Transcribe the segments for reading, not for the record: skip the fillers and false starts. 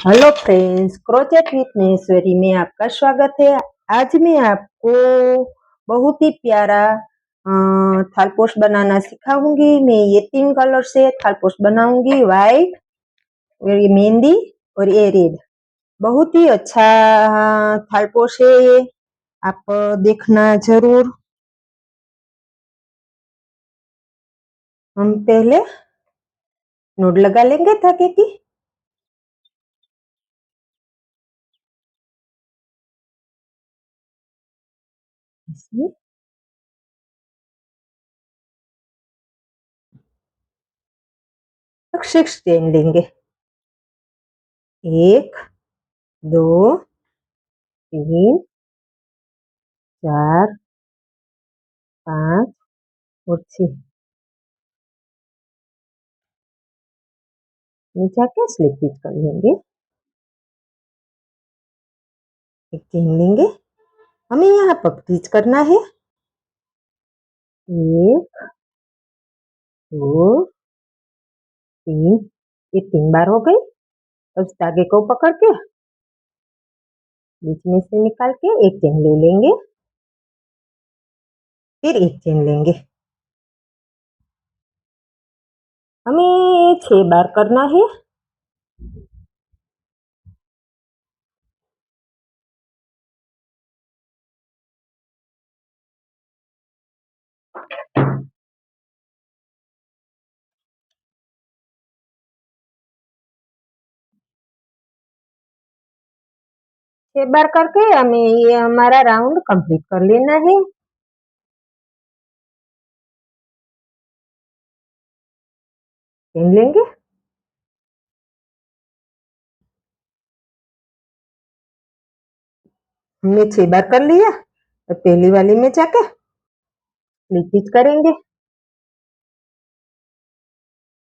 Hello friends, crochet with Maheshwari में आपका स्वागत है। आज मैं आपको बहुत ही प्यारा थालपोश बनाना सिखाऊंगी। मैं ये 3 कलर से थालपोश बनाऊंगी, वाइट और ये मेहंदी और ये रेड। बहुत ही अच्छा थालपोश है ये, आप देखना जरूर। हम पहले नोट लगा लेंगे धागे की। इसमें 6 चेन लेंगे। 1 2 3 4 5 और 6 नीचे आके स्लिप स्टिच कर लेंगे। एक चेन लेंगे, हमें यहाँ पर स्टिच करना है। 1 2 3, ये 3 बार हो गई। अब इस धागे को पकड़ के बीच में से निकाल के एक चेन ले लेंगे, फिर एक चेन लेंगे। हमें 6 बार करना है। छह बार करके हमें ये हमारा राउंड कंप्लीट कर लेना है। चेन लेंगे, हमने 6 बार कर लिया। तो पहली वाली में जाके स्लिप स्टिच करेंगे।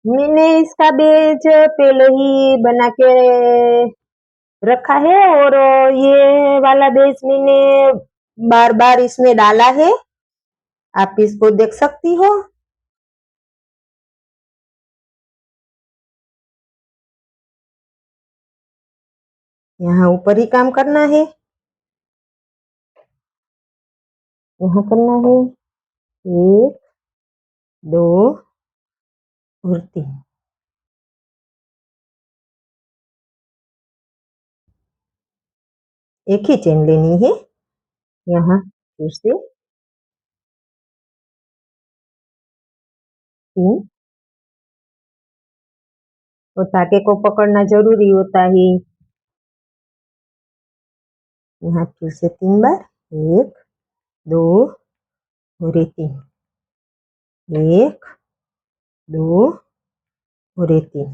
मैंने इसका बेज पहले ही बना के रखा है और ये वाला बेस मैंने बार बार इसमें डाला है, आप इसको देख सकती हो। यहाँ ऊपर ही काम करना है, यहाँ करना है 1 2 और 3। एक ही चेन लेनी है। यहाँ फिर से 3 और धागे को पकड़ना जरूरी होता है। यहाँ फिर से 3 बार, 1 2 और 3, 1 2 और 3।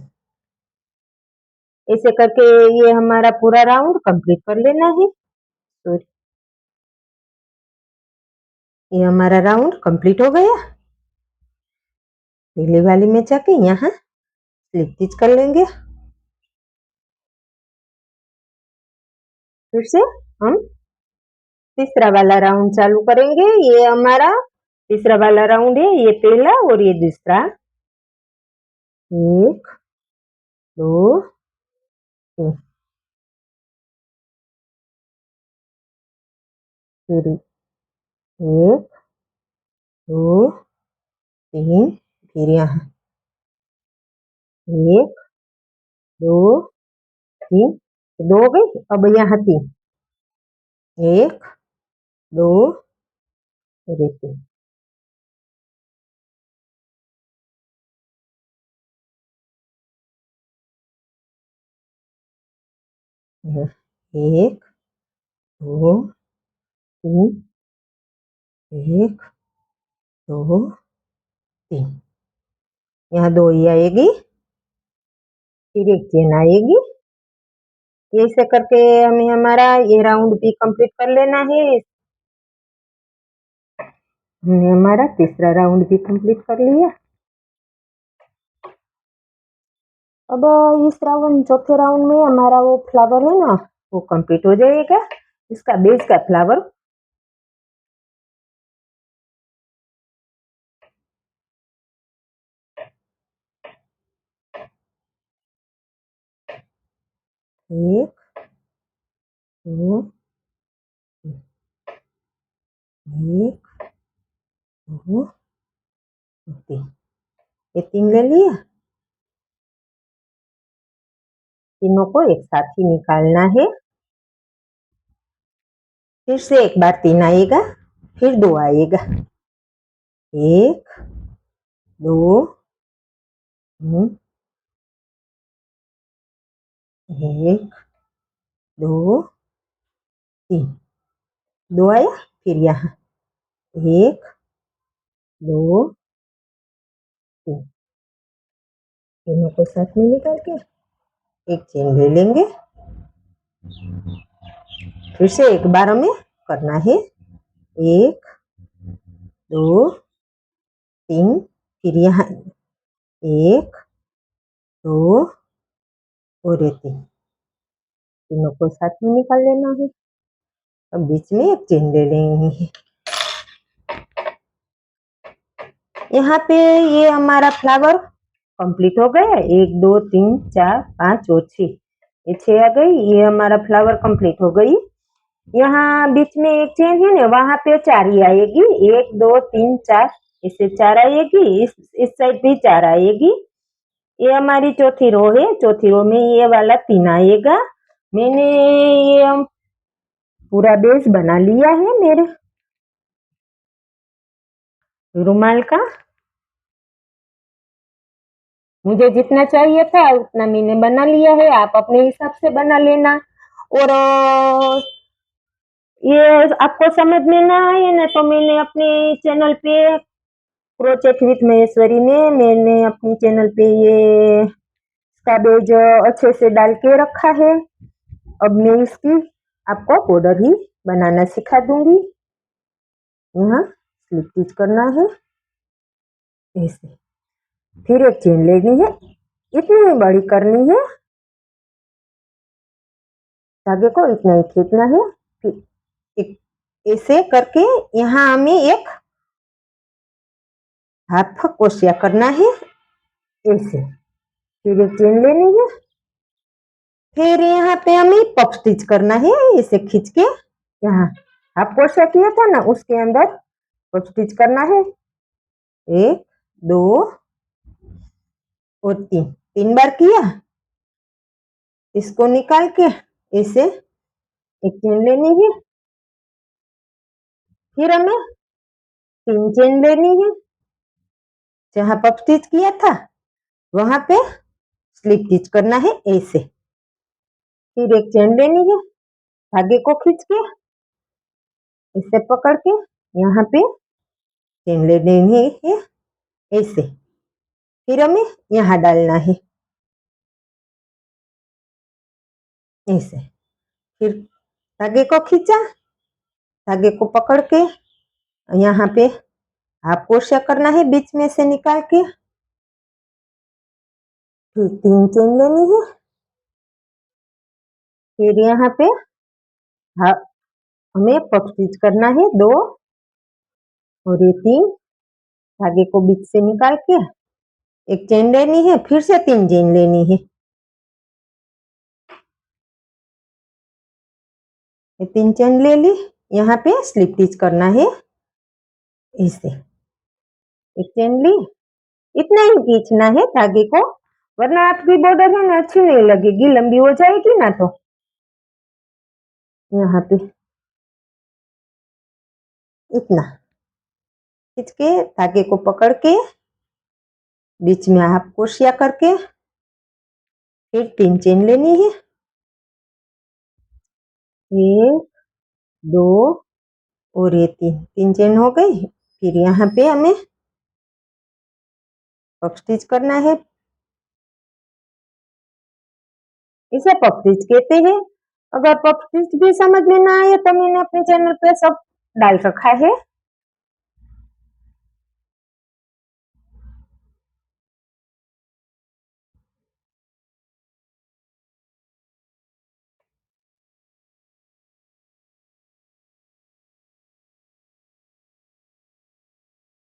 ऐसे करके ये हमारा पूरा राउंड कंप्लीट कर लेना है। तो ये हमारा राउंड कंप्लीट हो गया। पहले वाली में जाके यहाँ स्लिप स्टिच कर लेंगे। फिर से हम तीसरा वाला राउंड चालू करेंगे। ये हमारा तीसरा वाला राउंड है, ये पहला और ये दूसरा। 1 2 3, फिर 1 2 3, फिर यहाँ 1 2 3, 2 हो गई। अब यहाँ 3, 1 2 और 3। एक 2 3, 1 2 3, यहाँ 2 ही आएगी, फिर एक चेन आएगी। ऐसे करके हमें हमारा ये राउंड भी कंप्लीट कर लेना है। हमने हमारा तीसरा राउंड भी कंप्लीट कर लिया। अब इस राउंड चौथे राउंड में हमारा वो फ्लावर है ना, वो कंप्लीट हो जाएगा, इसका बेस का फ्लावर। एक, दो, एक, दो, तीन। ये 3 ले लिया। तीनों को एक साथ ही निकालना है। फिर से एक बार 3 आएगा, फिर 2 आएगा। 1, 2, 3, 1, 2, 3। 2 आया, फिर यहाँ 1, 2, 3। तीनों को साथ में निकाल के एक चेन ले लेंगे। फिर से एक बार हमें करना है। 1, 2, 3, फिर यहाँ 1, 2 और ये 3। तीनों को साथ में निकाल लेना है। अब बीच में एक चेन ले लेंगे। यहाँ पे ये हमारा फ्लावर कंप्लीट हो गया। 1, 2, 3, 4, 5 और 6। ये 6 आ गई। ये हमारा फ्लावर कंप्लीट हो गई। यहाँ बीच में एक चेन है ना, वहां पे 4 ही आएगी। 1, 2, 3, 4, इससे 4 आएगी। इस साइड भी 4 आएगी। ये हमारी चौथी रो है। चौथी रो में ये वाला 3 आएगा। मैंने ये पूरा बेस बना लिया है मेरे रुमाल का। मुझे जितना चाहिए था उतना मैंने बना लिया है। आप अपने हिसाब से बना लेना। और ये आपको समझ में ना आए ना तो मैंने अपने चैनल पे क्रोचेट विथ महेश्वरी में मैंने अपनी चैनल पे ये इसका बेज अच्छे से डाल के रखा है। अब मैं इसकी आपको बॉर्डर ही बनाना सिखा दूंगी। यहाँ स्लिप स्टिच करना है ऐसे। फिर एक चेन लेनी है, इतनी ही बड़ी करनी है। धागे को इतना ही खींचना है। फिर एक ऐसे करके यहाँ हमें एक हाफ कोशिया करना है ऐसे। फिर एक चेन लेनी है। फिर यहाँ पे हमें पफ स्टिच करना है इसे खींच के। यहाँ हाफ कोशिया किया था ना, उसके अंदर पफ स्टिच करना है। 1, 2 और 3। 3 बार किया। इसको निकाल के इसे एक चेन लेनी है। फिर हमें 3 चेन लेनी है। जहाँ पफ स्टिच किया था वहां पे स्लिप स्टिच करना है ऐसे। फिर एक चेन लेनी है। धागे को खींच के इसे पकड़ के यहाँ पे चेन ले लेनी है ऐसे। फिर हमें यहाँ डालना है ऐसे। फिर धागे को खींचा, धागे को पकड़ के यहाँ पे हाफ क्रोशिया करना है बीच में से निकाल के। फिर 3 चेन लेनी है। फिर यहाँ पे हमें पफ स्टिच करना है 2 और ये 3। धागे को बीच से निकाल के एक चेन लेनी है। फिर से 3 चेन लेनी है। ये 3 चेन ले ली। यहाँ पे स्लिप स्टिच करना है ऐसे। एक चेन ली। इतना ही खींचना है धागे को, वरना आपकी बॉर्डर है ना अच्छी नहीं लगेगी, लंबी हो जाएगी ना। तो यहाँ पे इतना खींच के धागे को पकड़ के बीच में हाफ क्रोशिया करके फिर 3 चेन लेनी है। 1, 2 और ये 3 चेन हो गई। फिर यहाँ पे हमें पफ स्टिच करना है। इसे पफ स्टिच कहते हैं। अगर पफ स्टिच भी समझ में ना आए तो मैंने अपने चैनल पे सब डाल रखा है।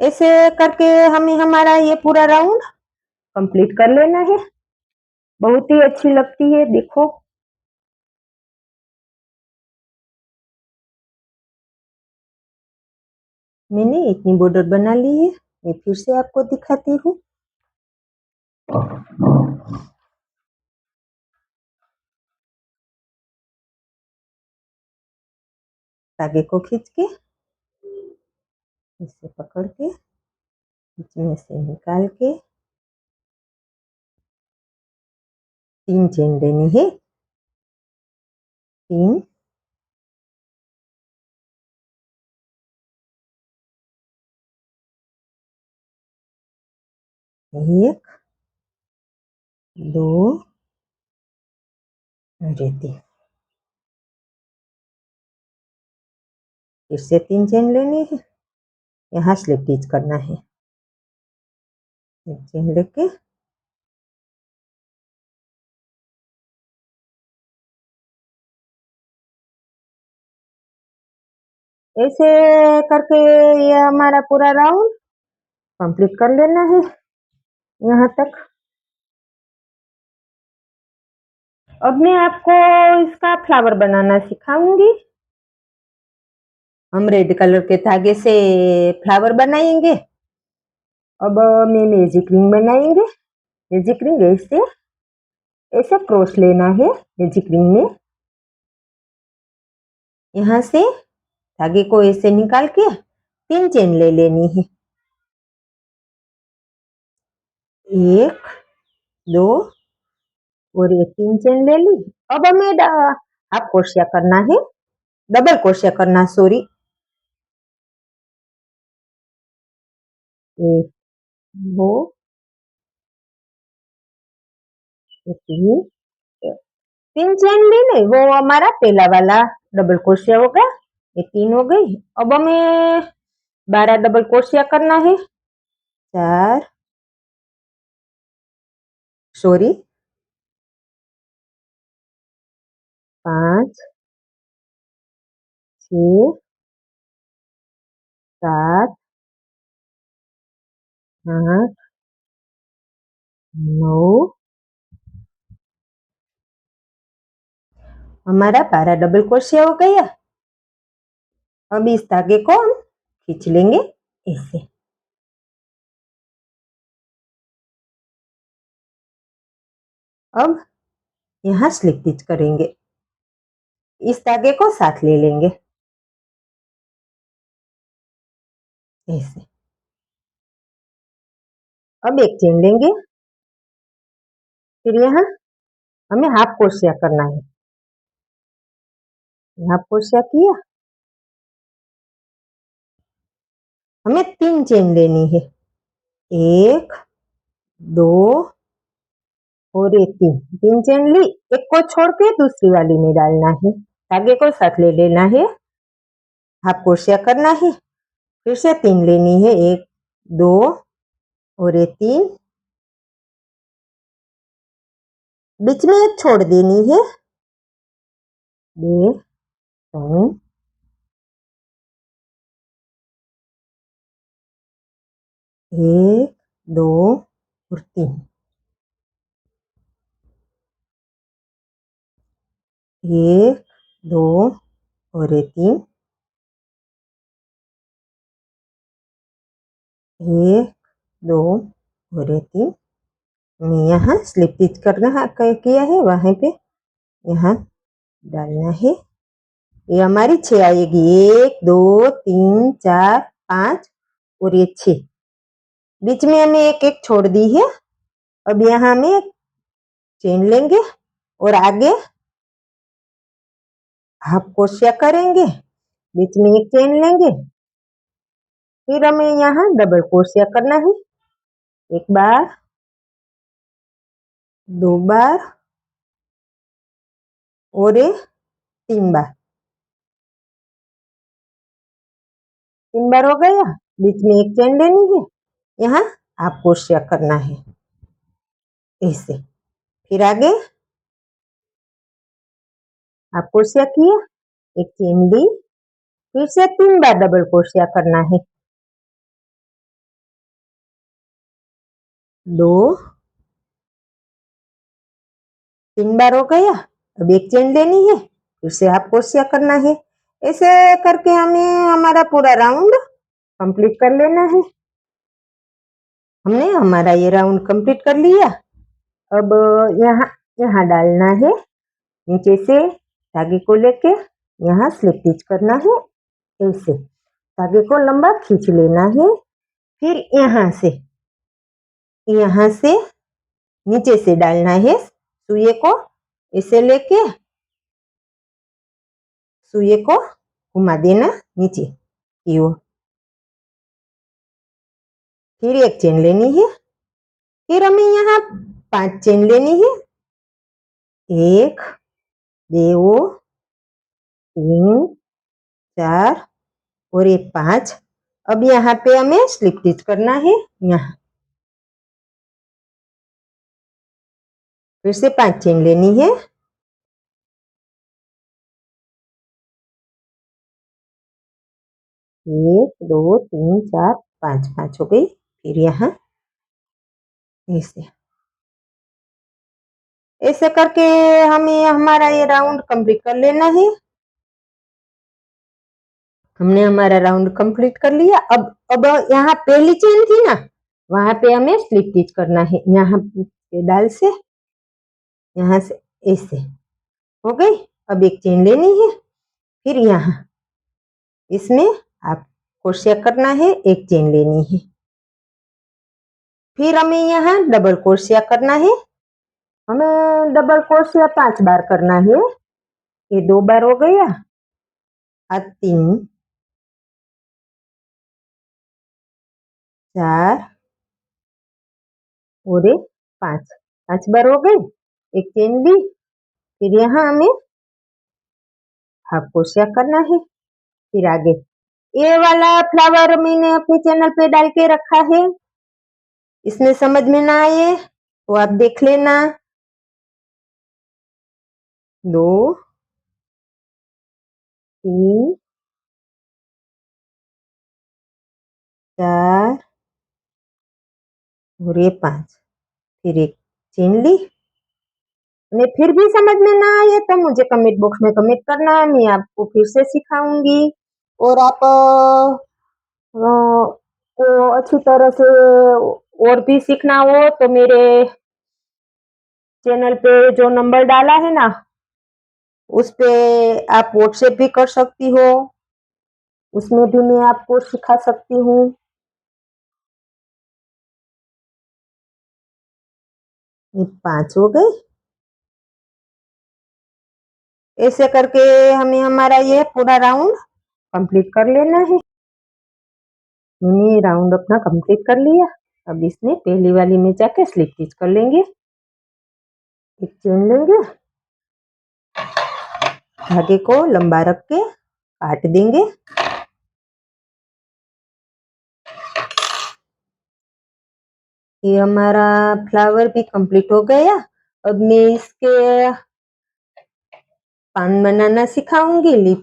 ऐसे करके हमें हमारा ये पूरा राउंड कंप्लीट कर लेना है। बहुत ही अच्छी लगती है, देखो। मैंने इतनी बॉर्डर बना ली है, मैं फिर से आपको दिखाती हूँ। धागे को खींच के इसे पकड़ के बीच में से निकाल के 3 चेन लेनी है। 3 1 2 और 3 फिर से 3 चेन लेनी है। यहाँ स्लिप स्टिच करना है। 1 चेन लेके ऐसे करके ये हमारा पूरा राउंड कंप्लीट कर लेना है यहाँ तक। अब मैं आपको इसका फ्लावर बनाना सिखाऊंगी। हम रेड कलर के धागे से फ्लावर बनाएंगे। अब मैं मैजिक रिंग बनाएंगे। मैजिक रिंग ऐसे ऐसे क्रॉस लेना है। मैजिक रिंग में यहाँ से धागे को ऐसे निकाल के 3 चेन ले लेनी है। 1 2 और ये 3 चेन ले ली। अब हमें हाफ क्रोशिया करना है, डबल क्रोशिया करना, सॉरी। 1 2 3 3 चेन ले ले, वो हमारा पहला वाला डबल क्रोशिया होगा। ये 3 हो गई। अब हमें 12 डबल क्रोशिया करना है। 4 सॉरी 5 6 7 8 9 हमारा 12 डबल क्रोशिया हो गया। अब इस धागे को हम खींच लेंगे ऐसे। अब यहाँ स्लिप स्टिच करेंगे। इस धागे को साथ ले लेंगे ऐसे। अब एक चेन लेंगे। फिर यहाँ हमें हाफ क्रोशिया करना है। हाफ क्रोशिया किया। हमें 3 चेन लेनी है। 1 2 और ये 3 चेन ली। एक को छोड़ के दूसरी वाली में डालना है। धागे को साथ ले लेना है। हाफ क्रोशिया करना है। फिर से 3 लेनी है। 1 2 और ये 3 बीच में एक छोड़ देनी है। 2 3 1 2 और 3 1 2 और ये 3 1 2 और ये 3 यहाँ स्लिप स्टिच करना है, किया है वहां पे यहाँ डालना है। ये हमारी 6 आएगी। 1 2 3 4 5 और ये 6 बीच में हमें एक एक छोड़ दी है। अब यहाँ हमें एक चेन लेंगे और आगे हाफ क्रोशिया करेंगे। बीच में एक चेन लेंगे। फिर हमें यहाँ डबल क्रोशिया करना है। 1 बार 2 बार और ये 3 बार। 3 बार हो गया। बीच में एक चेन लेनी है। यहाँ हाफ क्रोशिया करना है ऐसे। फिर आगे हाफ क्रोशिया किया, एक चेन ली, फिर से 3 बार डबल क्रोशिया करना है। 2 3 बार हो गया। अब एक चेन लेनी है, फिर से हाफ क्रोशिया करना है। ऐसे करके हमें हमारा पूरा राउंड कंप्लीट कर लेना है। हमने हमारा ये राउंड कंप्लीट कर लिया। अब यहाँ यहाँ डालना है, नीचे से धागे को लेके यहाँ स्लिप स्टिच करना है। ऐसे धागे को लंबा खींच लेना है। फिर यहाँ से नीचे से डालना है सुई को, ऐसे लेके सुई को घुमा देना नीचे की ओर। फिर एक चेन लेनी है। फिर हमें यहाँ 5 चेन लेनी है। 1 2 3 4 और ये 5। अब यहाँ पे हमें स्लिप स्टिच करना है। यहाँ फिर से 5 चेन लेनी है। 1 2 3 4 5 5 हो गई। फिर यहाँ ऐसे ऐसे करके हमें हमारा ये राउंड कंप्लीट कर लेना है। हमने हमारा राउंड कंप्लीट कर लिया। अब यहाँ पहली चेन थी ना, वहां पे हमें स्लिप स्टिच करना है। यहाँ पे डाल से यहाँ से ऐसे हो गई। अब एक चेन लेनी है। फिर यहाँ इसमें आप क्रोशिया करना है, एक चेन लेनी है। फिर हमें यहाँ डबल क्रोशिया करना है। हमें डबल क्रोशिया 5 बार करना है। ये 2 बार हो गया, 3 4 और 5 बार हो गई। एक चेन ली। फिर यहाँ हमें हाफ क्रोशिया करना है। फिर आगे ये वाला फ्लावर मैंने अपने चैनल पे डाल के रखा है। इसमें समझ में ना आए तो आप देख लेना। 2 3 4 और ये 5। फिर एक चेन ली। फिर भी समझ में ना आए तो मुझे कमेंट बॉक्स में कमेंट करना, मैं आपको फिर से सिखाऊंगी। और आप को अच्छी तरह से और भी सीखना हो तो मेरे चैनल पे जो नंबर डाला है ना, उस पे आप व्हाट्सएप भी कर सकती हो। उसमें भी मैं आपको सिखा सकती हूँ। ये 5 हो गए। ऐसे करके हमें हमारा ये पूरा राउंड कंप्लीट कर लेना है। मैंने राउंड अपना कंप्लीट कर लिया। अब इसमें पहली वाली में जाके स्लिप स्टिच कर लेंगे। एक चेन लेंगे, धागे को लंबा रख के काट देंगे। ये हमारा फ्लावर भी कंप्लीट हो गया। अब मैं इसके पान बनाना सिखाऊंगी।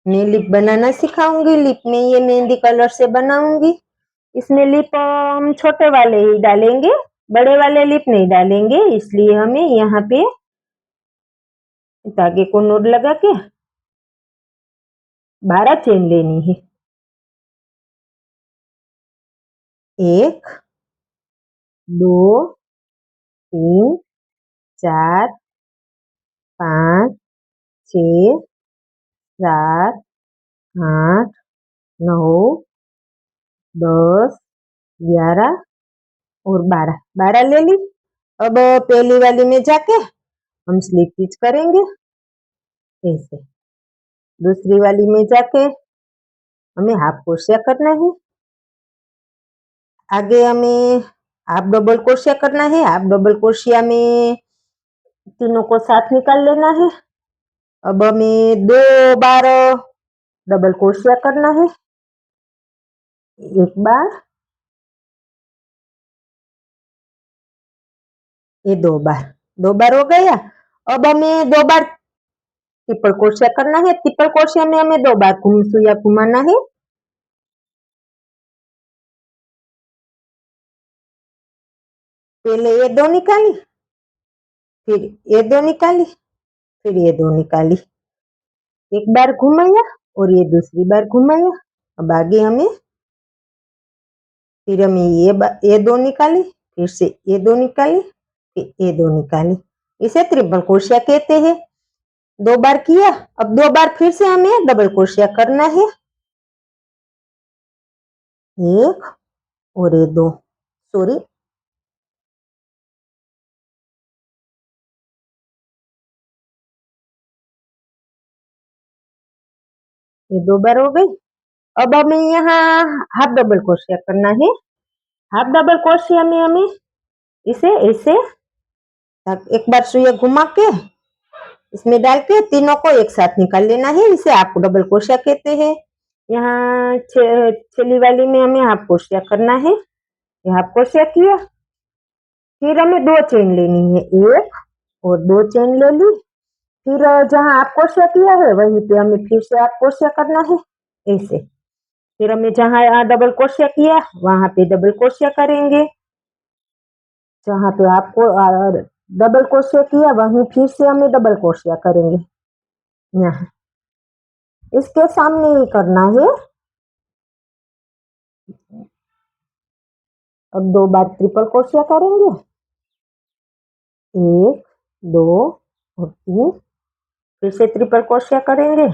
मैं लिप बनाना सिखाऊंगी। लिप में ये मेहंदी कलर से बनाऊंगी। इसमें लिप हम छोटे वाले ही डालेंगे, बड़े वाले लिप नहीं डालेंगे। इसलिए हमें यहाँ पे धागे को नोड लगा के 12 चेन लेनी है। 1 2 3 4 5 6 7 8 9 10 11 और 12 ले ली। अब पहली वाली में जाके हम स्लिप स्टिच करेंगे ऐसे। दूसरी वाली में जाके हमें हाफ क्रोशिया करना है। आगे हमें हाफ डबल क्रोशिया करना है। हाफ डबल क्रोशिया में तीनों को साथ निकाल लेना है। अब हमें 2 बार डबल क्रोशिया करना है। एक बार, ये 2 बार हो गया। अब हमें 2 बार ट्रिपल क्रोशिया करना है। ट्रिपल क्रोशिया में हमें 2 बार सुइया घुमाना है। पहले ये 2 निकाली, फिर ये 2 निकाली, फिर ये 2 निकाली। एक बार घुमाया और ये दूसरी बार घुमाया। अब आगे हमें फिर हमें ये दो निकाली, फिर से ये दो निकाली, फिर ये दो निकाली। इसे ट्रिपल क्रोशिया कहते हैं। 2 बार किया, अब 2 बार फिर से हमें डबल क्रोशिया करना है। 1 और ये 2, सॉरी, ये 2 बार हो गई। अब हमें यहाँ हाफ डबल क्रोशिया करना है। हाफ डबल क्रोशिया में हमें इसे ऐसे एक बार सुई घुमा के इसमें डाल के तीनों को एक साथ निकाल लेना है। इसे हाफ डबल क्रोशिया कहते हैं। यहाँ छेली वाली में हमें हाफ क्रोशिया करना है। ये हाफ क्रोशिया किया, फिर हमें 2 चेन लेनी है, 1 और 2 चेन ले ली। फिर जहाँ हाफ क्रोशिया किया है वहीं पे हमें फिर से हाफ क्रोशिया करना है, ऐसे। फिर हमें जहाँ डबल क्रोशिया किया वहां पे डबल क्रोशिया करेंगे। जहाँ पे आपको डबल क्रोशिया किया वहीं फिर से हमें डबल क्रोशिया करेंगे। यहाँ इसके सामने ही करना है। अब 2 बार ट्रिपल क्रोशिया करेंगे, 1 2 और 3। फिर से ट्रिपल क्रोशिया करेंगे,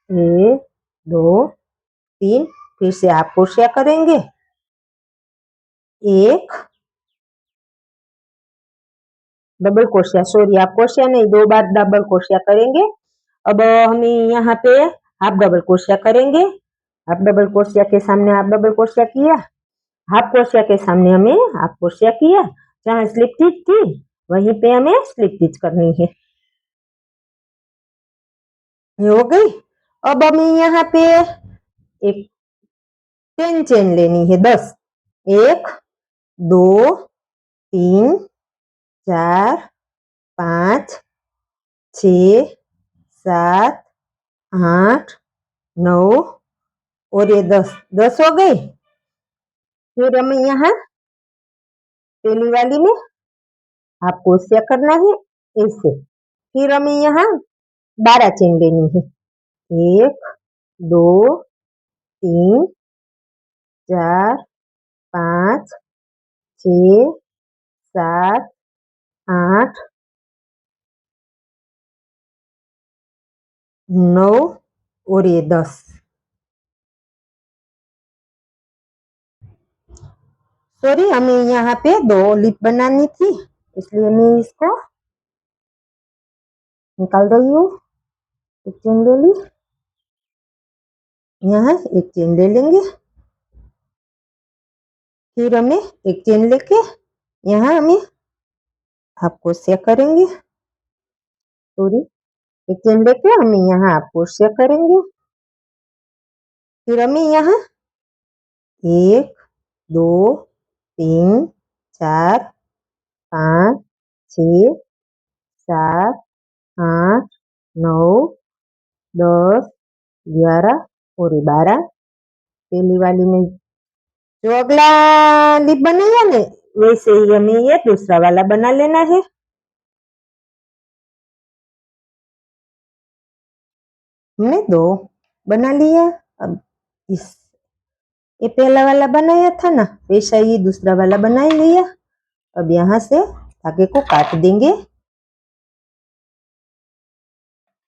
1 2 3। फिर से हाफ क्रोशिया करेंगे, 1 double crochet, sorry half crochet नहीं, 2 बार डबल क्रोशिया करेंगे। अब हमें यहाँ पे हाफ डबल क्रोशिया करेंगे। हाफ डबल क्रोशिया के सामने हाफ डबल क्रोशिया किया, हाफ क्रोशिया के सामने हमें हाफ क्रोशिया किया। जहाँ स्लिप स्टिच थी वहीं पे हमें स्लिप स्टिच करनी है। ये हो गई। अब हमें यहाँ पे एक चेन लेनी है 10। 1 2 3 4 5 6 7 8 9 और ये 10 हो गई। फिर हमें यहाँ पहली वाली में हाफ क्रोशिया करना है, ऐसे। फिर हमें यहाँ 12 चेन लेनी है, 1 2 3 4 5 6 7 8 9 और ये 10। सॉरी, हमें यहाँ पे 2 लिप बनानी थी, इसलिए मैं इसको निकाल रही हूँ। एक चेन ले ली, यहाँ एक चेन ले लेंगे। फिर हमें एक चेन लेके यहाँ हमें हाफ क्रोशिया करेंगे, सॉरी, एक चेन लेके हमें यहाँ हाफ क्रोशिया करेंगे। फिर हमें यहाँ 1 2 3 4 5 6 7 8 9 10 11 और 12। पहली वाली में जो अगला लिप बनाया ना वैसे ही हमें ये दूसरा वाला बना लेना है। हमने 2 बना लिया। अब इस ये पहला वाला बनाया था ना वैसा ही दूसरा वाला बना ही लिया। अब यहाँ से धागे को काट देंगे।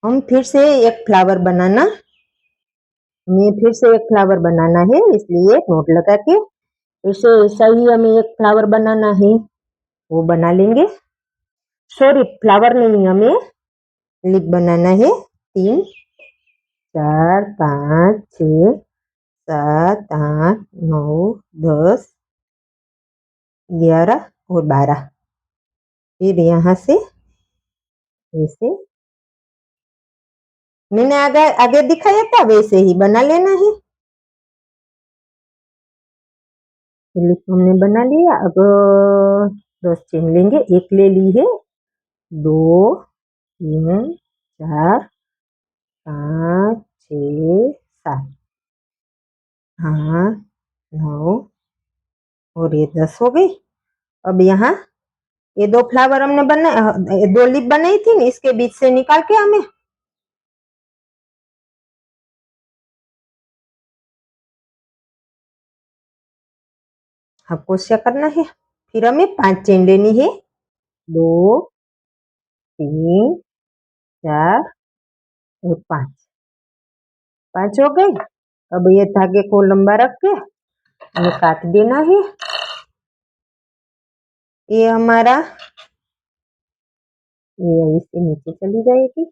हम फिर से एक फ्लावर बनाना, हमें फिर से एक फ्लावर बनाना है, इसलिए नोट लगा के फिर से ऐसा ही हमें एक फ्लावर बनाना है, वो बना लेंगे। सॉरी, फ्लावर नहीं, हमें लिप बनाना है। 3 4 5 6 7 8 9 10 11 और 12। फिर यहाँ से ऐसे मैंने आगे आगे दिखाया था वैसे ही बना लेना है। लिप हमने बना लिया। अब 10 चेन लेंगे, एक ले ली है, 2 3 4 5 6 7 8 9 और ये 10 हो गई। अब यहाँ ये 2 फ्लावर हमने बनाए, 2 लिप बनाई थी ना, इसके बीच से निकाल के हमें आपको क्या करना है, फिर हमें 5 चेन लेनी है। 2, 3, 4 और 5, 5 हो गई। अब ये धागे को लंबा रख के हमें काट देना है। ये हमारा ये इससे नीचे चली जाएगी।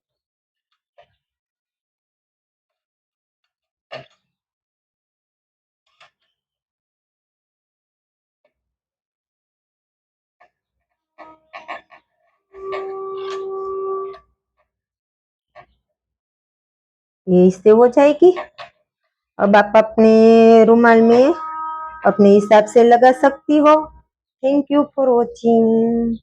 ये इससे हो जाएगी। अब आप अपने रुमाल में अपने हिसाब से लगा सकती हो। Thank you for watching.